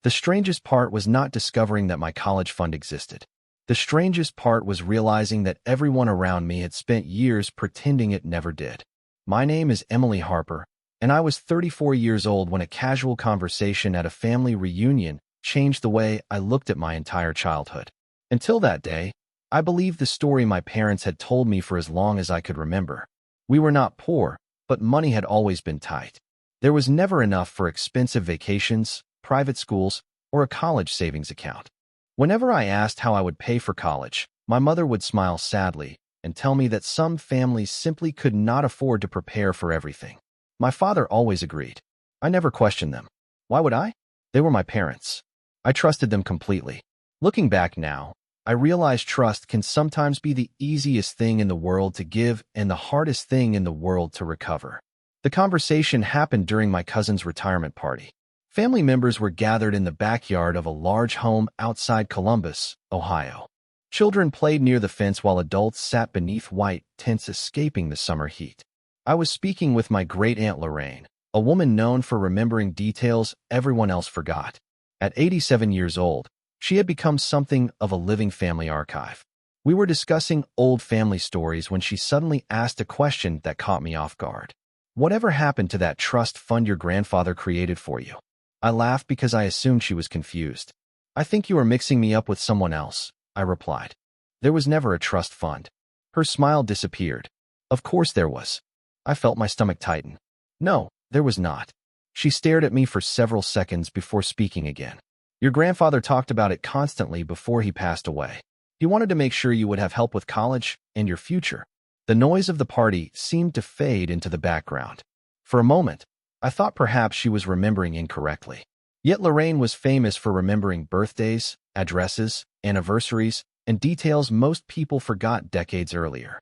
The strangest part was not discovering that my college fund existed. The strangest part was realizing that everyone around me had spent years pretending it never did. My name is Emily Harper, and I was 34 years old when a casual conversation at a family reunion changed the way I looked at my entire childhood. Until that day, I believed the story my parents had told me for as long as I could remember. We were not poor, but money had always been tight. There was never enough for expensive vacations, private schools, or a college savings account. Whenever I asked how I would pay for college, my mother would smile sadly and tell me that some families simply could not afford to prepare for everything. My father always agreed. I never questioned them. Why would I? They were my parents. I trusted them completely. Looking back now, I realize trust can sometimes be the easiest thing in the world to give and the hardest thing in the world to recover. The conversation happened during my cousin's retirement party. Family members were gathered in the backyard of a large home outside Columbus, Ohio. Children played near the fence while adults sat beneath white tents escaping the summer heat. I was speaking with my great-aunt Lorraine, a woman known for remembering details everyone else forgot. At 87 years old, she had become something of a living family archive. We were discussing old family stories when she suddenly asked a question that caught me off guard. Whatever happened to that trust fund your grandfather created for you? I laughed because I assumed she was confused. I think you are mixing me up with someone else, I replied. There was never a trust fund. Her smile disappeared. Of course there was. I felt my stomach tighten. No, there was not. She stared at me for several seconds before speaking again. Your grandfather talked about it constantly before he passed away. He wanted to make sure you would have help with college and your future. The noise of the party seemed to fade into the background. For a moment, I thought perhaps she was remembering incorrectly. Yet Lorraine was famous for remembering birthdays, addresses, anniversaries, and details most people forgot decades earlier.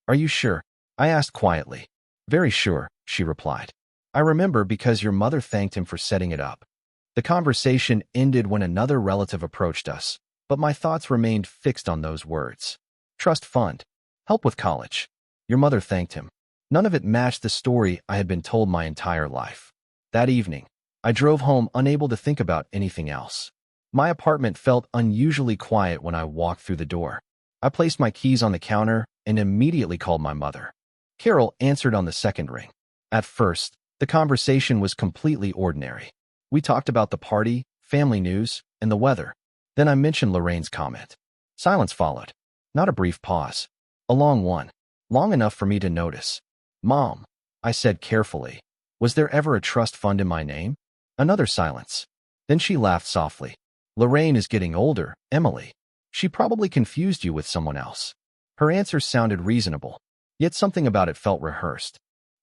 Are you sure? I asked quietly. Very sure, she replied. I remember because your mother thanked him for setting it up. The conversation ended when another relative approached us, but my thoughts remained fixed on those words. Trust fund. Help with college. Your mother thanked him. None of it matched the story I had been told my entire life. That evening, I drove home unable to think about anything else. My apartment felt unusually quiet when I walked through the door. I placed my keys on the counter and immediately called my mother. Carol answered on the second ring. At first, the conversation was completely ordinary. We talked about the party, family news, and the weather. Then I mentioned Lorraine's comment. Silence followed. Not a brief pause. A long one. Long enough for me to notice. Mom, I said carefully, was there ever a trust fund in my name? Another silence. Then she laughed softly. Lorraine is getting older, Emily. She probably confused you with someone else. Her answer sounded reasonable, yet something about it felt rehearsed.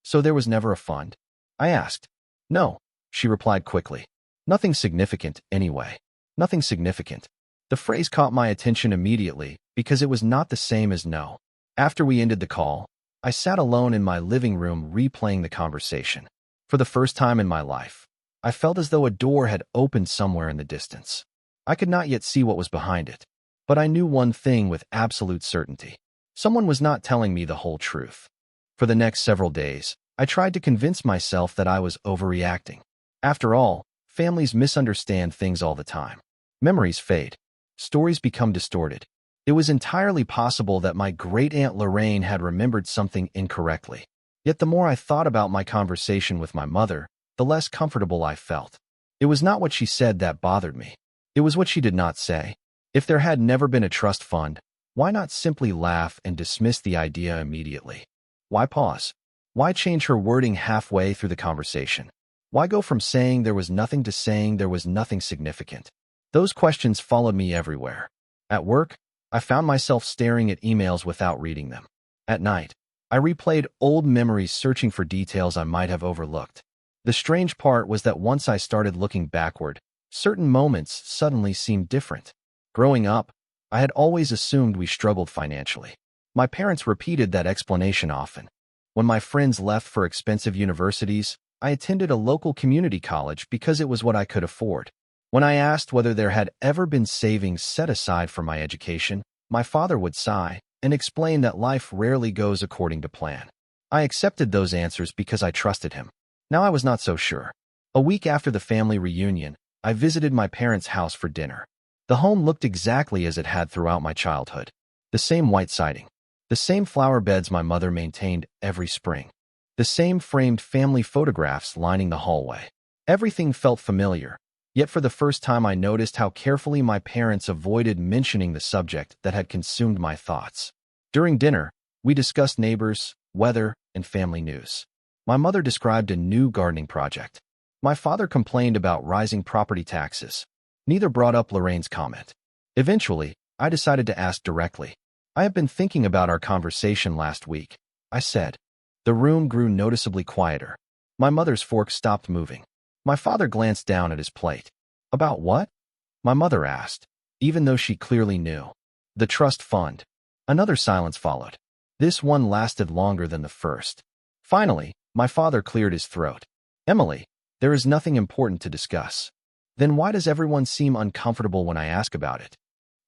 So there was never a fund? I asked. No, she replied quickly. Nothing significant, anyway. Nothing significant. The phrase caught my attention immediately because it was not the same as no. After we ended the call, I sat alone in my living room replaying the conversation. For the first time in my life, I felt as though a door had opened somewhere in the distance. I could not yet see what was behind it, but I knew one thing with absolute certainty. Someone was not telling me the whole truth. For the next several days, I tried to convince myself that I was overreacting. After all, families misunderstand things all the time. Memories fade. Stories become distorted. It was entirely possible that my great-aunt Lorraine had remembered something incorrectly. Yet the more I thought about my conversation with my mother, the less comfortable I felt. It was not what she said that bothered me. It was what she did not say. If there had never been a trust fund, why not simply laugh and dismiss the idea immediately? Why pause? Why change her wording halfway through the conversation? Why go from saying there was nothing to saying there was nothing significant? Those questions followed me everywhere. At work, I found myself staring at emails without reading them. At night, I replayed old memories searching for details I might have overlooked. The strange part was that once I started looking backward, certain moments suddenly seemed different. Growing up, I had always assumed we struggled financially. My parents repeated that explanation often. When my friends left for expensive universities, I attended a local community college because it was what I could afford. When I asked whether there had ever been savings set aside for my education, my father would sigh and explain that life rarely goes according to plan. I accepted those answers because I trusted him. Now I was not so sure. A week after the family reunion, I visited my parents' house for dinner. The home looked exactly as it had throughout my childhood. The same white siding, the same flower beds my mother maintained every spring, the same framed family photographs lining the hallway. Everything felt familiar, yet for the first time I noticed how carefully my parents avoided mentioning the subject that had consumed my thoughts. During dinner, we discussed neighbors, weather, and family news. My mother described a new gardening project. My father complained about rising property taxes. Neither brought up Lorraine's comment. Eventually, I decided to ask directly. I have been thinking about our conversation last week, I said. The room grew noticeably quieter. My mother's fork stopped moving. My father glanced down at his plate. About what? My mother asked, even though she clearly knew. The trust fund. Another silence followed. This one lasted longer than the first. Finally, my father cleared his throat. Emily, there is nothing important to discuss. Then why does everyone seem uncomfortable when I ask about it?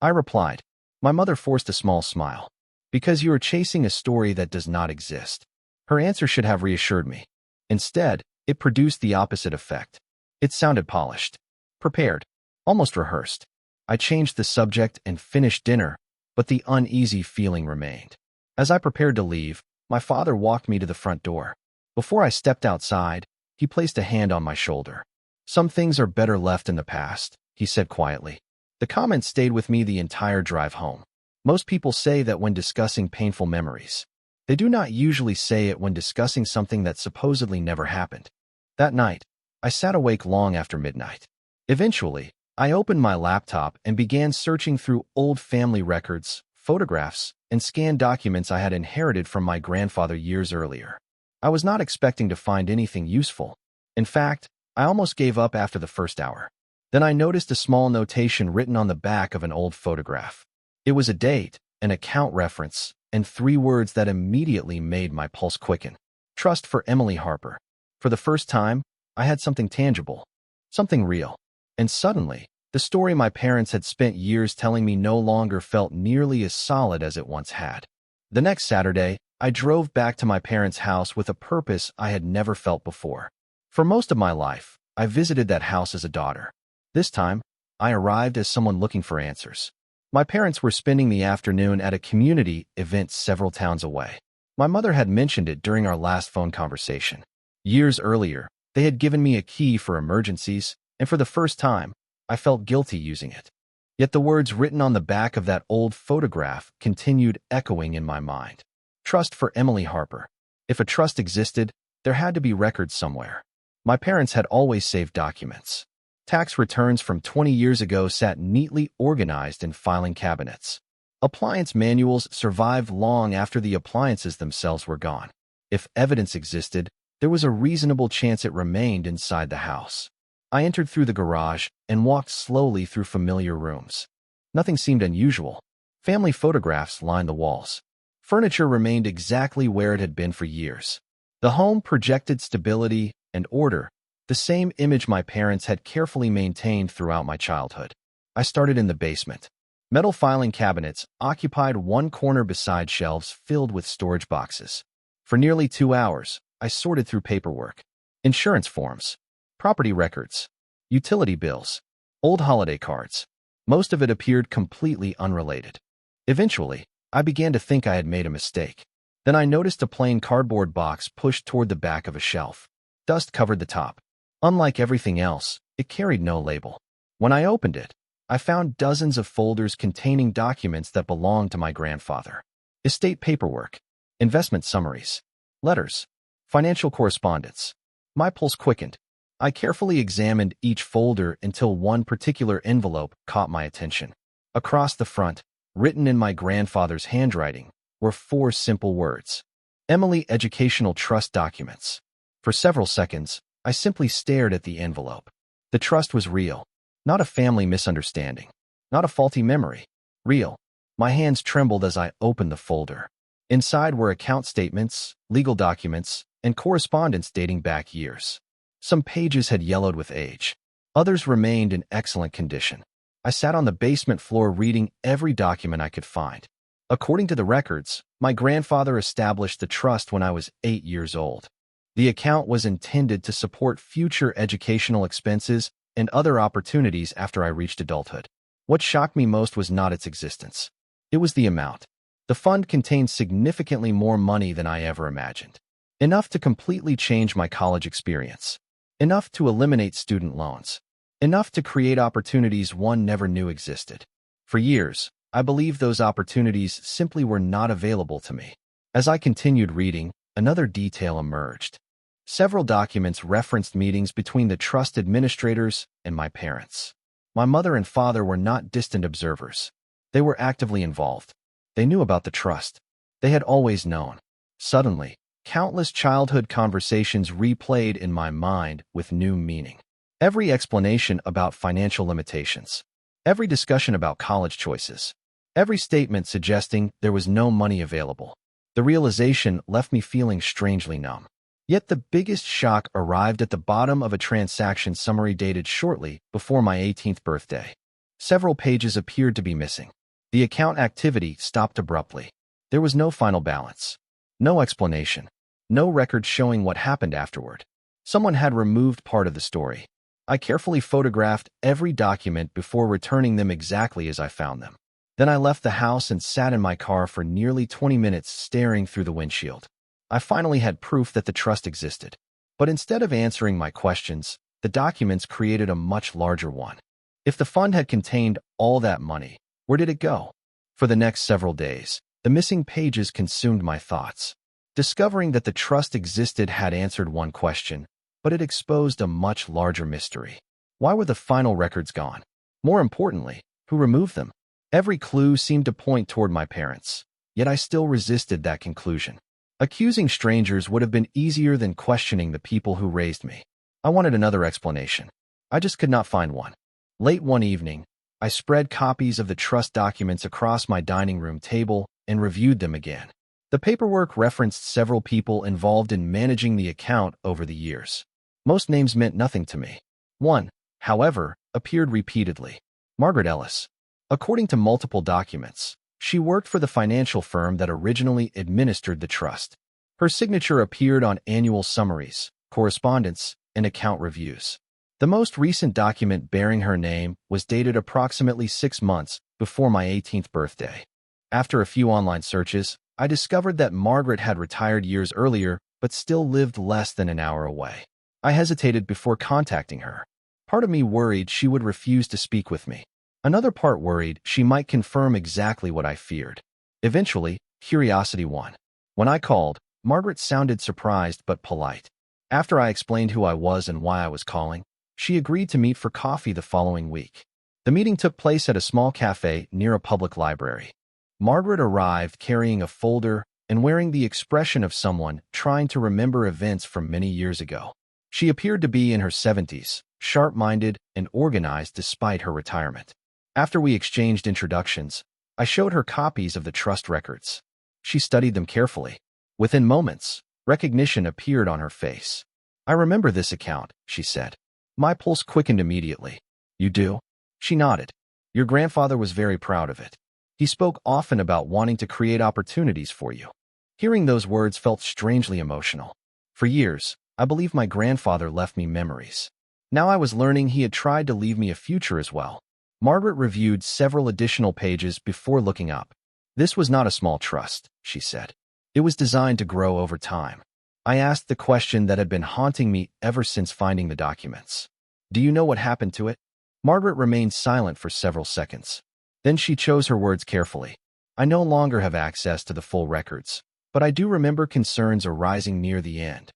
I replied. My mother forced a small smile. Because you are chasing a story that does not exist. Her answer should have reassured me. Instead, it produced the opposite effect. It sounded polished, prepared, almost rehearsed. I changed the subject and finished dinner, but the uneasy feeling remained. As I prepared to leave, my father walked me to the front door. Before I stepped outside, he placed a hand on my shoulder. Some things are better left in the past, he said quietly. The comment stayed with me the entire drive home. Most people say that when discussing painful memories. They do not usually say it when discussing something that supposedly never happened. That night, I sat awake long after midnight. Eventually, I opened my laptop and began searching through old family records, photographs, and scanned documents I had inherited from my grandfather years earlier. I was not expecting to find anything useful. In fact, I almost gave up after the first hour. Then I noticed a small notation written on the back of an old photograph. It was a date, an account reference, and 3 words that immediately made my pulse quicken. Trust for Emily Harper. For the first time, I had something tangible, something real. And suddenly, the story my parents had spent years telling me no longer felt nearly as solid as it once had. The next Saturday, I drove back to my parents' house with a purpose I had never felt before. For most of my life, I visited that house as a daughter. This time, I arrived as someone looking for answers. My parents were spending the afternoon at a community event several towns away. My mother had mentioned it during our last phone conversation. Years earlier, they had given me a key for emergencies, and for the first time, I felt guilty using it. Yet the words written on the back of that old photograph continued echoing in my mind. Trust for Emily Harper. If a trust existed, there had to be records somewhere. My parents had always saved documents. Tax returns from 20 years ago sat neatly organized in filing cabinets. Appliance manuals survived long after the appliances themselves were gone. If evidence existed, there was a reasonable chance it remained inside the house. I entered through the garage and walked slowly through familiar rooms. Nothing seemed unusual. Family photographs lined the walls. Furniture remained exactly where it had been for years. The home projected stability and order, the same image my parents had carefully maintained throughout my childhood. I started in the basement. Metal filing cabinets occupied one corner beside shelves filled with storage boxes. For nearly 2 hours, I sorted through paperwork, insurance forms, property records, utility bills, old holiday cards. Most of it appeared completely unrelated. Eventually, I began to think I had made a mistake. Then I noticed a plain cardboard box pushed toward the back of a shelf. Dust covered the top. Unlike everything else, it carried no label. When I opened it, I found dozens of folders containing documents that belonged to my grandfather. Estate paperwork, investment summaries, letters, financial correspondence. My pulse quickened. I carefully examined each folder until one particular envelope caught my attention. Across the front, written in my grandfather's handwriting, were 4 simple words. Emily Educational Trust Documents. For several seconds, I simply stared at the envelope. The trust was real. Not a family misunderstanding. Not a faulty memory. Real. My hands trembled as I opened the folder. Inside were account statements, legal documents, and correspondence dating back years. Some pages had yellowed with age. Others remained in excellent condition. I sat on the basement floor reading every document I could find. According to the records, my grandfather established the trust when I was 8 years old. The account was intended to support future educational expenses and other opportunities after I reached adulthood. What shocked me most was not its existence. It was the amount. The fund contained significantly more money than I ever imagined. Enough to completely change my college experience. Enough to eliminate student loans. Enough to create opportunities one never knew existed. For years, I believed those opportunities simply were not available to me. As I continued reading, another detail emerged. Several documents referenced meetings between the trust administrators and my parents. My mother and father were not distant observers. They were actively involved. They knew about the trust. They had always known. Suddenly, countless childhood conversations replayed in my mind with new meaning. Every explanation about financial limitations. Every discussion about college choices. Every statement suggesting there was no money available. The realization left me feeling strangely numb. Yet the biggest shock arrived at the bottom of a transaction summary dated shortly before my 18th birthday. Several pages appeared to be missing. The account activity stopped abruptly. There was no final balance. No explanation. No record showing what happened afterward. Someone had removed part of the story. I carefully photographed every document before returning them exactly as I found them. Then I left the house and sat in my car for nearly 20 minutes staring through the windshield. I finally had proof that the trust existed. But instead of answering my questions, the documents created a much larger one. If the fund had contained all that money, where did it go? For the next several days, the missing pages consumed my thoughts. Discovering that the trust existed had answered one question, but it exposed a much larger mystery. Why were the final records gone? More importantly, who removed them? Every clue seemed to point toward my parents, yet I still resisted that conclusion. Accusing strangers would have been easier than questioning the people who raised me. I wanted another explanation. I just could not find one. Late one evening, I spread copies of the trust documents across my dining room table and reviewed them again. The paperwork referenced several people involved in managing the account over the years. Most names meant nothing to me. One, however, appeared repeatedly. Margaret Ellis. According to multiple documents, she worked for the financial firm that originally administered the trust. Her signature appeared on annual summaries, correspondence, and account reviews. The most recent document bearing her name was dated approximately 6 months before my 18th birthday. After a few online searches, I discovered that Margaret had retired years earlier but still lived less than an hour away. I hesitated before contacting her. Part of me worried she would refuse to speak with me. Another part worried she might confirm exactly what I feared. Eventually, curiosity won. When I called, Margaret sounded surprised but polite. After I explained who I was and why I was calling, she agreed to meet for coffee the following week. The meeting took place at a small cafe near a public library. Margaret arrived carrying a folder and wearing the expression of someone trying to remember events from many years ago. She appeared to be in her 70s, sharp-minded and organized despite her retirement. After we exchanged introductions, I showed her copies of the trust records. She studied them carefully. Within moments, recognition appeared on her face. "I remember this account," she said. My pulse quickened immediately. "You do?" She nodded. "Your grandfather was very proud of it. He spoke often about wanting to create opportunities for you." Hearing those words felt strangely emotional. For years, I believed my grandfather left me memories. Now I was learning he had tried to leave me a future as well. Margaret reviewed several additional pages before looking up. "This was not a small trust," she said. "It was designed to grow over time." I asked the question that had been haunting me ever since finding the documents. "Do you know what happened to it?" Margaret remained silent for several seconds. Then she chose her words carefully. "I no longer have access to the full records, but I do remember concerns arising near the end."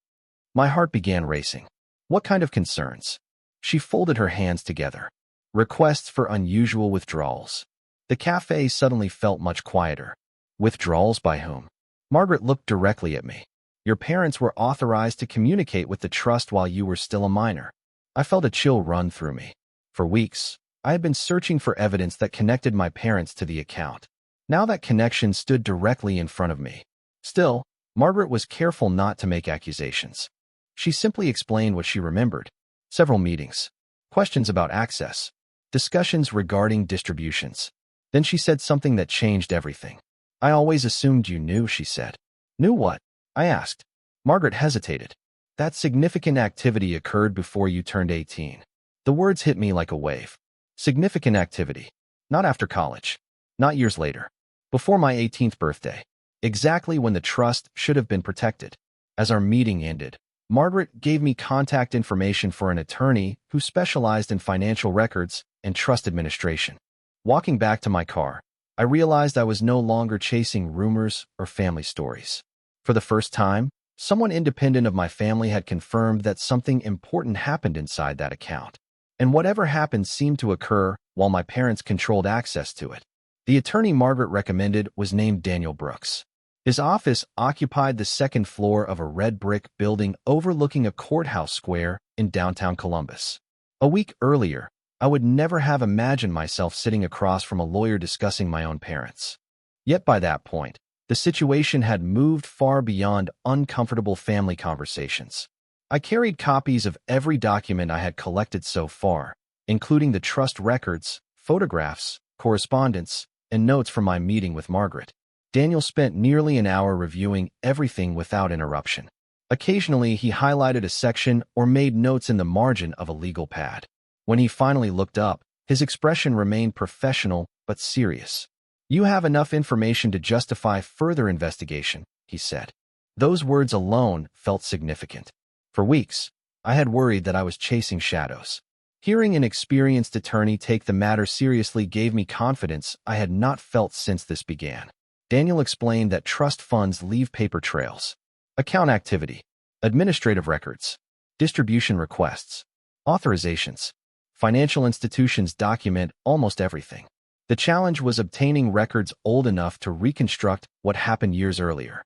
My heart began racing. What kind of concerns? She folded her hands together. Requests for unusual withdrawals. The cafe suddenly felt much quieter. Withdrawals by whom? Margaret looked directly at me. "Your parents were authorized to communicate with the trust while you were still a minor." I felt a chill run through me. For weeks, I had been searching for evidence that connected my parents to the account. Now that connection stood directly in front of me. Still, Margaret was careful not to make accusations. She simply explained what she remembered. Several meetings. Questions about access. Discussions regarding distributions. Then she said something that changed everything. "I always assumed you knew," she said. "Knew what?" I asked. Margaret hesitated. "That significant activity occurred before you turned 18. The words hit me like a wave. Significant activity. Not after college. Not years later. Before my 18th birthday. Exactly when the trust should have been protected. As our meeting ended, Margaret gave me contact information for an attorney who specialized in financial records and trust administration. Walking back to my car, I realized I was no longer chasing rumors or family stories. For the first time, someone independent of my family had confirmed that something important happened inside that account. And whatever happened seemed to occur while my parents controlled access to it. The attorney Margaret recommended was named Daniel Brooks. His office occupied the second floor of a red brick building overlooking a courthouse square in downtown Columbus. A week earlier, I would never have imagined myself sitting across from a lawyer discussing my own parents. Yet by that point, the situation had moved far beyond uncomfortable family conversations. I carried copies of every document I had collected so far, including the trust records, photographs, correspondence, and notes from my meeting with Margaret. Daniel spent nearly an hour reviewing everything without interruption. Occasionally, he highlighted a section or made notes in the margin of a legal pad. When he finally looked up, his expression remained professional but serious. "You have enough information to justify further investigation," he said. Those words alone felt significant. For weeks, I had worried that I was chasing shadows. Hearing an experienced attorney take the matter seriously gave me confidence I had not felt since this began. Daniel explained that trust funds leave paper trails. Account activity, administrative records, distribution requests, authorizations. Financial institutions document almost everything. The challenge was obtaining records old enough to reconstruct what happened years earlier.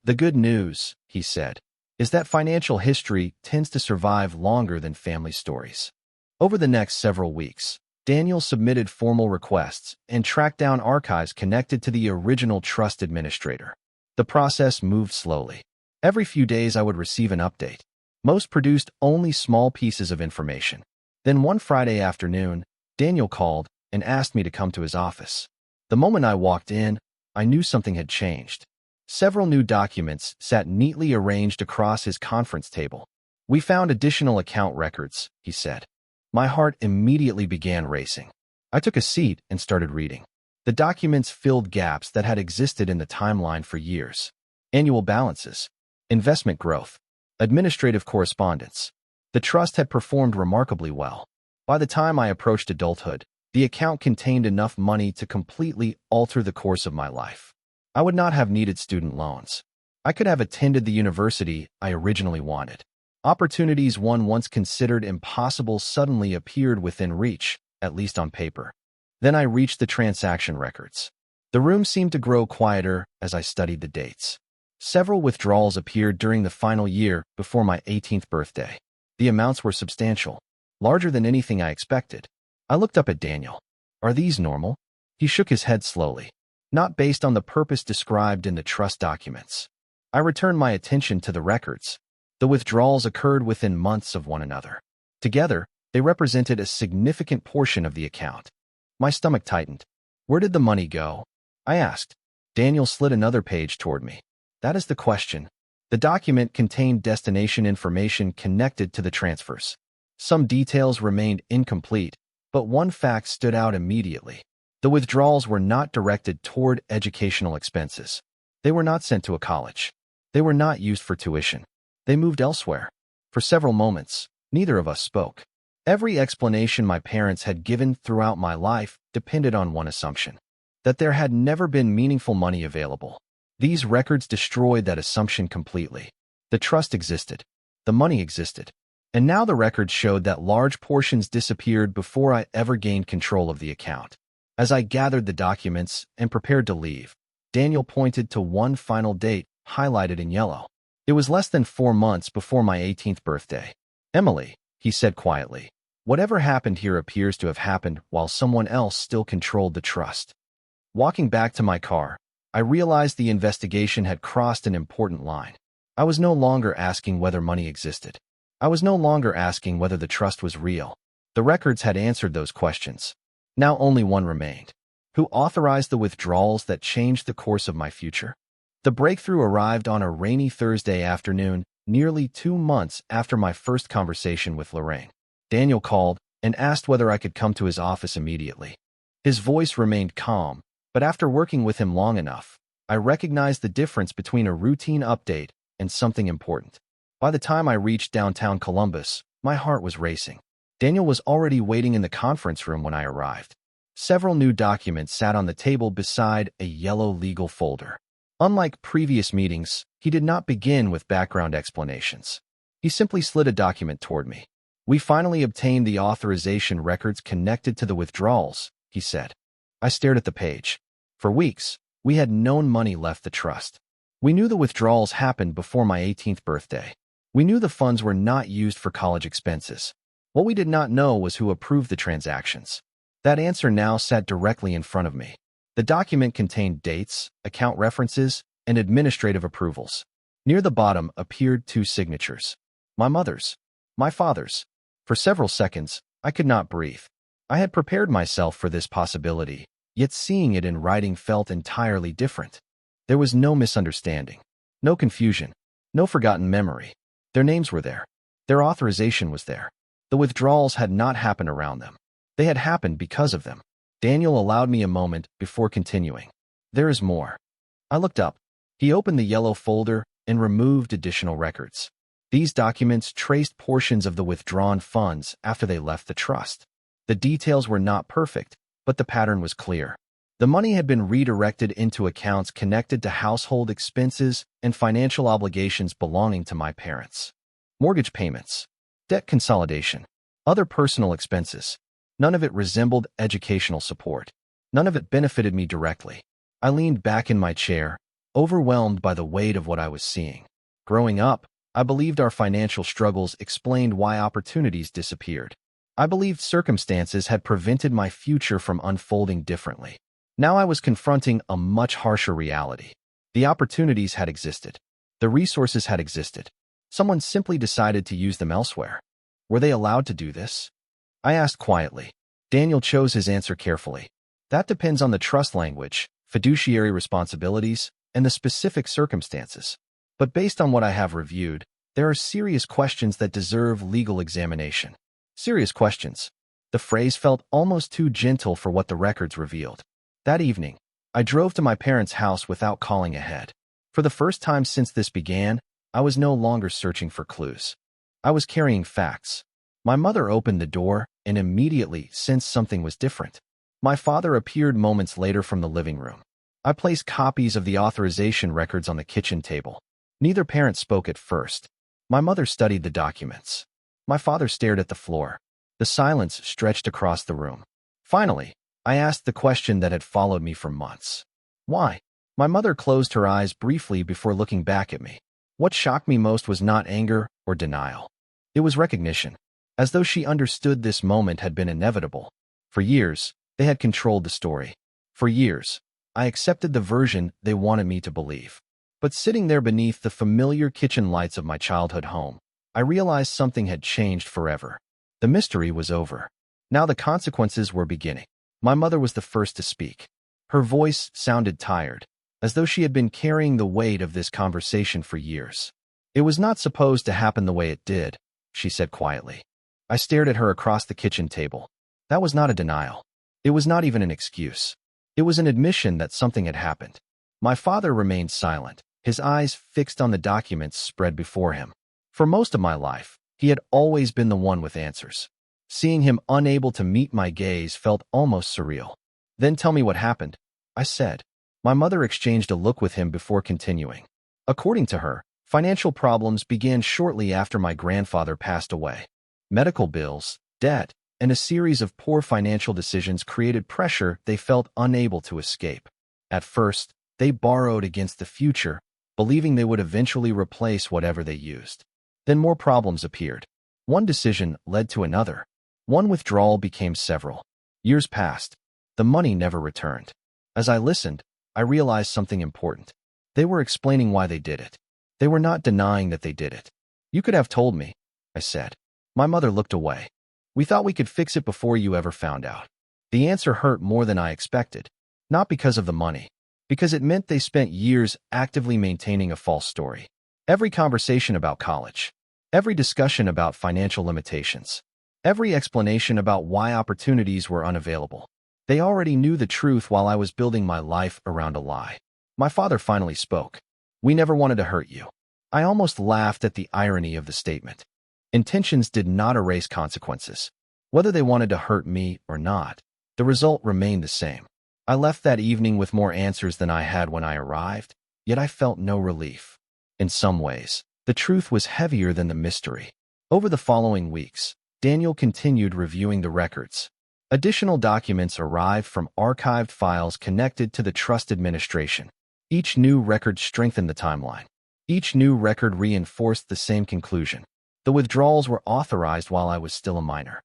"The good news," he said, "is that financial history tends to survive longer than family stories." Over the next several weeks, Daniel submitted formal requests and tracked down archives connected to the original trust administrator. The process moved slowly. Every few days I would receive an update. Most produced only small pieces of information. Then one Friday afternoon, Daniel called and asked me to come to his office. The moment I walked in, I knew something had changed. Several new documents sat neatly arranged across his conference table. "We found additional account records," he said. My heart immediately began racing. I took a seat and started reading. The documents filled gaps that had existed in the timeline for years. Annual balances, investment growth, administrative correspondence. The trust had performed remarkably well. By the time I approached adulthood, the account contained enough money to completely alter the course of my life. I would not have needed student loans. I could have attended the university I originally wanted. Opportunities one once considered impossible suddenly appeared within reach, at least on paper. Then I reached the transaction records. The room seemed to grow quieter as I studied the dates. Several withdrawals appeared during the final year before my 18th birthday. The amounts were substantial, larger than anything I expected. I looked up at Daniel. "Are these normal?" He shook his head slowly. "Not based on the purpose described in the trust documents." I returned my attention to the records. The withdrawals occurred within months of one another. Together, they represented a significant portion of the account. My stomach tightened. "Where did the money go?" I asked. Daniel slid another page toward me. "That is the question." The document contained destination information connected to the transfers. Some details remained incomplete, but one fact stood out immediately. The withdrawals were not directed toward educational expenses. They were not sent to a college. They were not used for tuition. They moved elsewhere. For several moments, neither of us spoke. Every explanation my parents had given throughout my life depended on one assumption: that there had never been meaningful money available. These records destroyed that assumption completely. The trust existed. The money existed. And now the records showed that large portions disappeared before I ever gained control of the account. As I gathered the documents and prepared to leave, Daniel pointed to one final date highlighted in yellow. It was less than 4 months before my 18th birthday. "Emily," he said quietly, "whatever happened here appears to have happened while someone else still controlled the trust." Walking back to my car, I realized the investigation had crossed an important line. I was no longer asking whether money existed. I was no longer asking whether the trust was real. The records had answered those questions. Now only one remained. Who authorized the withdrawals that changed the course of my future? The breakthrough arrived on a rainy Thursday afternoon, nearly 2 months after my first conversation with Lorraine. Daniel called and asked whether I could come to his office immediately. His voice remained calm, but after working with him long enough, I recognized the difference between a routine update and something important. By the time I reached downtown Columbus, my heart was racing. Daniel was already waiting in the conference room when I arrived. Several new documents sat on the table beside a yellow legal folder. Unlike previous meetings, he did not begin with background explanations. He simply slid a document toward me. "We finally obtained the authorization records connected to the withdrawals," he said. I stared at the page. For weeks, we had known money left the trust. We knew the withdrawals happened before my 18th birthday. We knew the funds were not used for college expenses. What we did not know was who approved the transactions. That answer now sat directly in front of me. The document contained dates, account references, and administrative approvals. Near the bottom appeared 2 signatures. My mother's. My father's. For several seconds, I could not breathe. I had prepared myself for this possibility, yet seeing it in writing felt entirely different. There was no misunderstanding, no confusion, no forgotten memory. Their names were there. Their authorization was there. The withdrawals had not happened around them. They had happened because of them. Daniel allowed me a moment before continuing. "There is more." I looked up. He opened the yellow folder and removed additional records. These documents traced portions of the withdrawn funds after they left the trust. The details were not perfect, but the pattern was clear. The money had been redirected into accounts connected to household expenses and financial obligations belonging to my parents. Mortgage payments, debt consolidation, other personal expenses. None of it resembled educational support. None of it benefited me directly. I leaned back in my chair, overwhelmed by the weight of what I was seeing. Growing up, I believed our financial struggles explained why opportunities disappeared. I believed circumstances had prevented my future from unfolding differently. Now I was confronting a much harsher reality. The opportunities had existed. The resources had existed. Someone simply decided to use them elsewhere. Were they allowed to do this? I asked quietly. Daniel chose his answer carefully. "That depends on the trust language, fiduciary responsibilities, and the specific circumstances. But based on what I have reviewed, there are serious questions that deserve legal examination." Serious questions. The phrase felt almost too gentle for what the records revealed. That evening, I drove to my parents' house without calling ahead. For the first time since this began, I was no longer searching for clues. I was carrying facts. My mother opened the door and immediately sensed something was different. My father appeared moments later from the living room. I placed copies of the authorization records on the kitchen table. Neither parent spoke at first. My mother studied the documents. My father stared at the floor. The silence stretched across the room. Finally, I asked the question that had followed me for months. "Why?" My mother closed her eyes briefly before looking back at me. What shocked me most was not anger or denial. It was recognition, as though she understood this moment had been inevitable. For years, they had controlled the story. For years, I accepted the version they wanted me to believe. But sitting there beneath the familiar kitchen lights of my childhood home, I realized something had changed forever. The mystery was over. Now the consequences were beginning. My mother was the first to speak. Her voice sounded tired, as though she had been carrying the weight of this conversation for years. "It was not supposed to happen the way it did," she said quietly. I stared at her across the kitchen table. That was not a denial. It was not even an excuse. It was an admission that something had happened. My father remained silent, his eyes fixed on the documents spread before him. For most of my life, he had always been the one with answers. Seeing him unable to meet my gaze felt almost surreal. "Then tell me what happened," I said. My mother exchanged a look with him before continuing. According to her, financial problems began shortly after my grandfather passed away. Medical bills, debt, and a series of poor financial decisions created pressure they felt unable to escape. At first, they borrowed against the future, believing they would eventually replace whatever they used. Then more problems appeared. One decision led to another. One withdrawal became several. Years passed. The money never returned. As I listened, I realized something important. They were explaining why they did it. They were not denying that they did it. "You could have told me," I said. My mother looked away. "We thought we could fix it before you ever found out." The answer hurt more than I expected, not because of the money, because it meant they spent years actively maintaining a false story. Every conversation about college, every discussion about financial limitations, Every explanation about why opportunities were unavailable. They already knew the truth while I was building my life around a lie. My father finally spoke. "We never wanted to hurt you." I almost laughed at the irony of the statement. Intentions did not erase consequences. Whether they wanted to hurt me or not, the result remained the same. I left that evening with more answers than I had when I arrived, yet I felt no relief. In some ways, the truth was heavier than the mystery. Over the following weeks, Daniel continued reviewing the records. Additional documents arrived from archived files connected to the trust administration. Each new record strengthened the timeline. Each new record reinforced the same conclusion. The withdrawals were authorized while I was still a minor.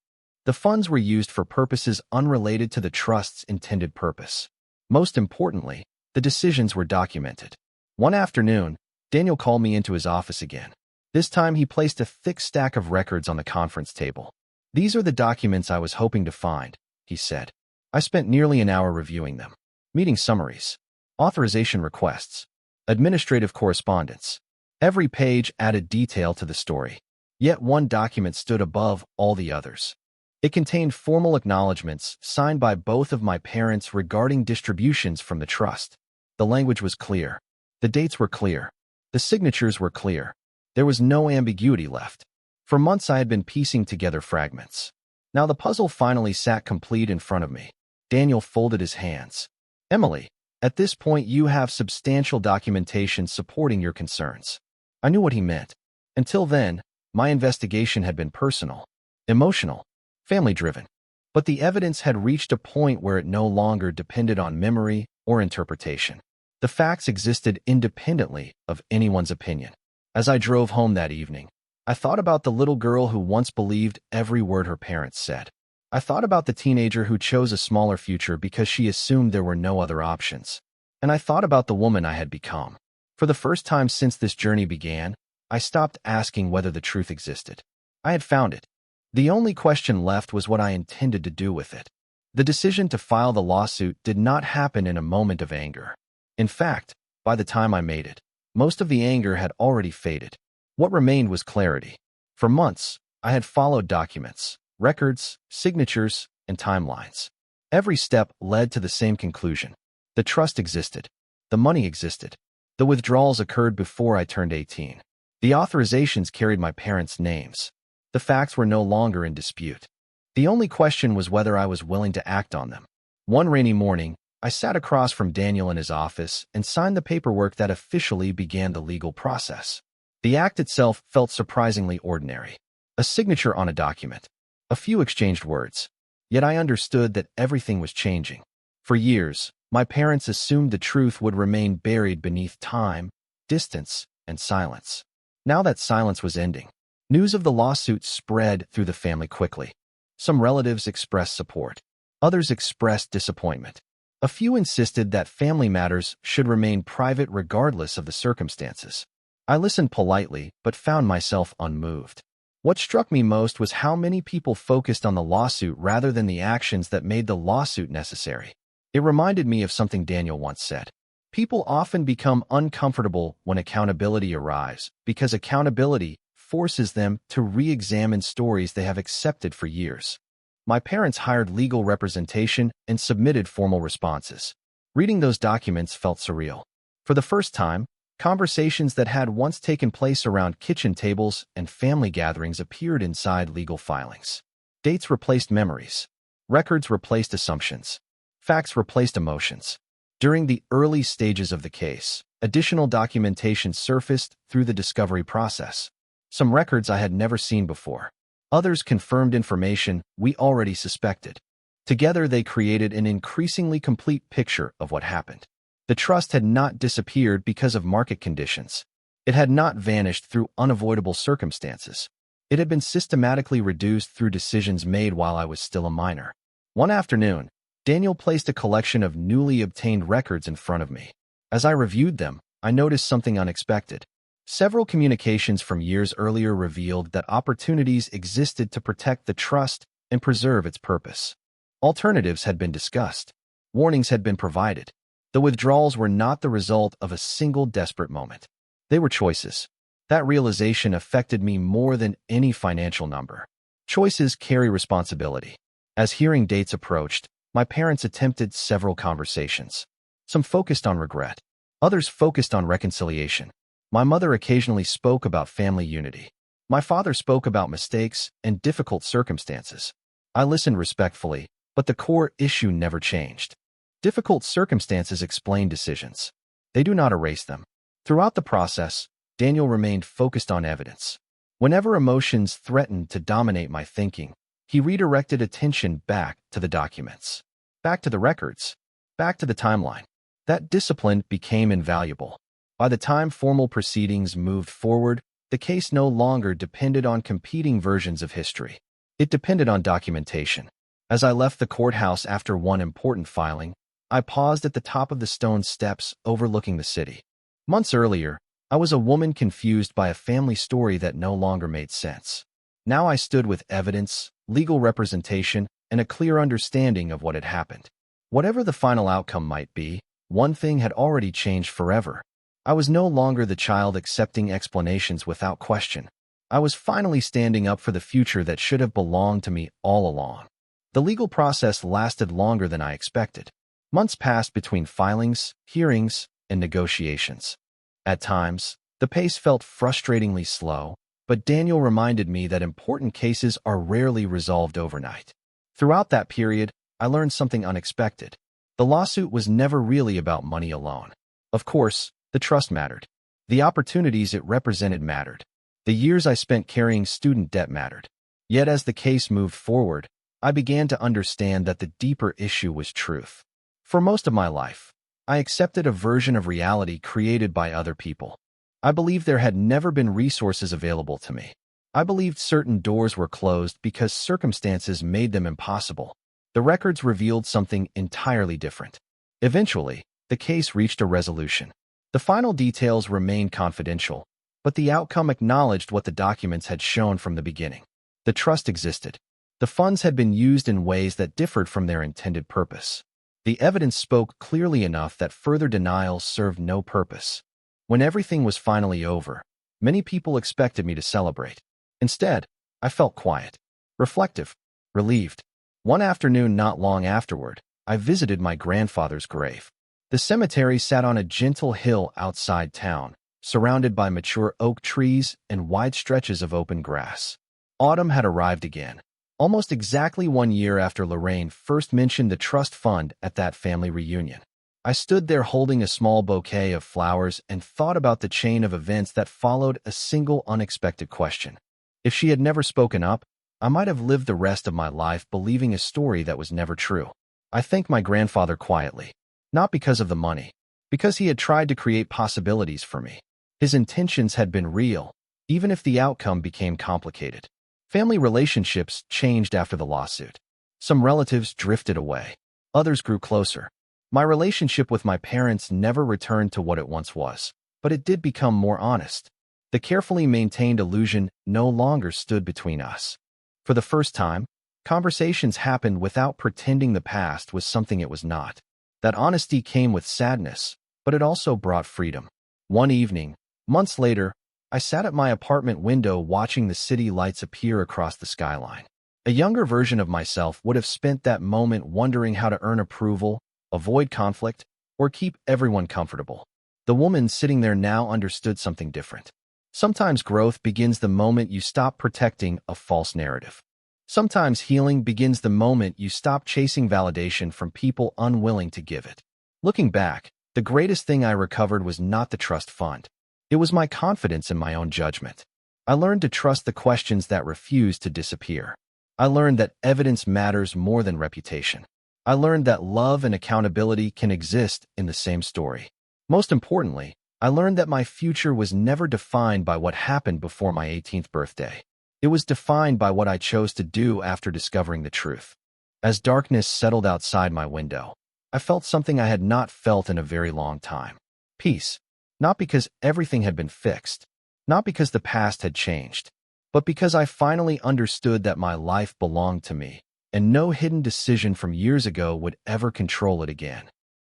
The funds were used for purposes unrelated to the trust's intended purpose. Most importantly, the decisions were documented. One afternoon, Daniel called me into his office again. This time he placed a thick stack of records on the conference table. "These are the documents I was hoping to find," he said. I spent nearly an hour reviewing them. Meeting summaries, authorization requests, administrative correspondence. Every page added detail to the story. Yet one document stood above all the others. It contained formal acknowledgments signed by both of my parents regarding distributions from the trust. The language was clear. The dates were clear. The signatures were clear. There was no ambiguity left. For months I had been piecing together fragments. Now the puzzle finally sat complete in front of me. Daniel folded his hands. "Emily, at this point you have substantial documentation supporting your concerns." I knew what he meant. Until then, my investigation had been personal, emotional, family-driven. But the evidence had reached a point where it no longer depended on memory or interpretation. The facts existed independently of anyone's opinion. As I drove home that evening, I thought about the little girl who once believed every word her parents said. I thought about the teenager who chose a smaller future because she assumed there were no other options. And I thought about the woman I had become. For the first time since this journey began, I stopped asking whether the truth existed. I had found it. The only question left was what I intended to do with it. The decision to file the lawsuit did not happen in a moment of anger. In fact, by the time I made it, most of the anger had already faded. What remained was clarity. For months, I had followed documents, records, signatures, and timelines. Every step led to the same conclusion. The trust existed. The money existed. The withdrawals occurred before I turned 18. The authorizations carried my parents' names. The facts were no longer in dispute. The only question was whether I was willing to act on them. One rainy morning, I sat across from Daniel in his office and signed the paperwork that officially began the legal process. The act itself felt surprisingly ordinary. A signature on a document. A few exchanged words. Yet I understood that everything was changing. For years, my parents assumed the truth would remain buried beneath time, distance, and silence. Now that silence was ending. News of the lawsuit spread through the family quickly. Some relatives expressed support. Others expressed disappointment. A few insisted that family matters should remain private regardless of the circumstances. I listened politely, but found myself unmoved. What struck me most was how many people focused on the lawsuit rather than the actions that made the lawsuit necessary. It reminded me of something Daniel once said. People often become uncomfortable when accountability arrives because accountability forces them to re-examine stories they have accepted for years. My parents hired legal representation and submitted formal responses. Reading those documents felt surreal. For the first time, conversations that had once taken place around kitchen tables and family gatherings appeared inside legal filings. Dates replaced memories. Records replaced assumptions. Facts replaced emotions. During the early stages of the case, additional documentation surfaced through the discovery process. Some records I had never seen before. Others confirmed information we already suspected. Together, they created an increasingly complete picture of what happened. The trust had not disappeared because of market conditions. It had not vanished through unavoidable circumstances. It had been systematically reduced through decisions made while I was still a minor. One afternoon, Daniel placed a collection of newly obtained records in front of me. As I reviewed them, I noticed something unexpected. Several communications from years earlier revealed that opportunities existed to protect the trust and preserve its purpose. Alternatives had been discussed. Warnings had been provided. The withdrawals were not the result of a single desperate moment. They were choices. That realization affected me more than any financial number. Choices carry responsibility. As hearing dates approached, my parents attempted several conversations. Some focused on regret. Others focused on reconciliation. My mother occasionally spoke about family unity. My father spoke about mistakes and difficult circumstances. I listened respectfully, but the core issue never changed. Difficult circumstances explain decisions. They do not erase them. Throughout the process, Daniel remained focused on evidence. Whenever emotions threatened to dominate my thinking, he redirected attention back to the documents, back to the records, back to the timeline. That discipline became invaluable. By the time formal proceedings moved forward, the case no longer depended on competing versions of history. It depended on documentation. As I left the courthouse after one important filing, I paused at the top of the stone steps overlooking the city. Months earlier, I was a woman confused by a family story that no longer made sense. Now I stood with evidence, legal representation, and a clear understanding of what had happened. Whatever the final outcome might be, one thing had already changed forever. I was no longer the child accepting explanations without question. I was finally standing up for the future that should have belonged to me all along. The legal process lasted longer than I expected. Months passed between filings, hearings, and negotiations. At times, the pace felt frustratingly slow, but Daniel reminded me that important cases are rarely resolved overnight. Throughout that period, I learned something unexpected. The lawsuit was never really about money alone. Of course, the trust mattered. The opportunities it represented mattered. The years I spent carrying student debt mattered. Yet as the case moved forward, I began to understand that the deeper issue was truth. For most of my life, I accepted a version of reality created by other people. I believed there had never been resources available to me. I believed certain doors were closed because circumstances made them impossible. The records revealed something entirely different. Eventually, the case reached a resolution. The final details remained confidential, but the outcome acknowledged what the documents had shown from the beginning. The trust existed. The funds had been used in ways that differed from their intended purpose. The evidence spoke clearly enough that further denial served no purpose. When everything was finally over, many people expected me to celebrate. Instead, I felt quiet, reflective, relieved. One afternoon not long afterward, I visited my grandfather's grave. The cemetery sat on a gentle hill outside town, surrounded by mature oak trees and wide stretches of open grass. Autumn had arrived again, almost exactly 1 year after Lorraine first mentioned the trust fund at that family reunion. I stood there holding a small bouquet of flowers and thought about the chain of events that followed a single unexpected question. If she had never spoken up, I might have lived the rest of my life believing a story that was never true. I thanked my grandfather quietly, not because of the money, because he had tried to create possibilities for me. His intentions had been real, even if the outcome became complicated. Family relationships changed after the lawsuit. Some relatives drifted away. Others grew closer. My relationship with my parents never returned to what it once was, but it did become more honest. The carefully maintained illusion no longer stood between us. For the first time, conversations happened without pretending the past was something it was not. That honesty came with sadness, but it also brought freedom. One evening, months later, I sat at my apartment window watching the city lights appear across the skyline. A younger version of myself would have spent that moment wondering how to earn approval, avoid conflict, or keep everyone comfortable. The woman sitting there now understood something different. Sometimes growth begins the moment you stop protecting a false narrative. Sometimes healing begins the moment you stop chasing validation from people unwilling to give it. Looking back, the greatest thing I recovered was not the trust fund. It was my confidence in my own judgment. I learned to trust the questions that refused to disappear. I learned that evidence matters more than reputation. I learned that love and accountability can exist in the same story. Most importantly, I learned that my future was never defined by what happened before my 18th birthday. It was defined by what I chose to do after discovering the truth. As darkness settled outside my window, I felt something I had not felt in a very long time. Peace. Not because everything had been fixed, not because the past had changed, but because I finally understood that my life belonged to me, and no hidden decision from years ago would ever control it again.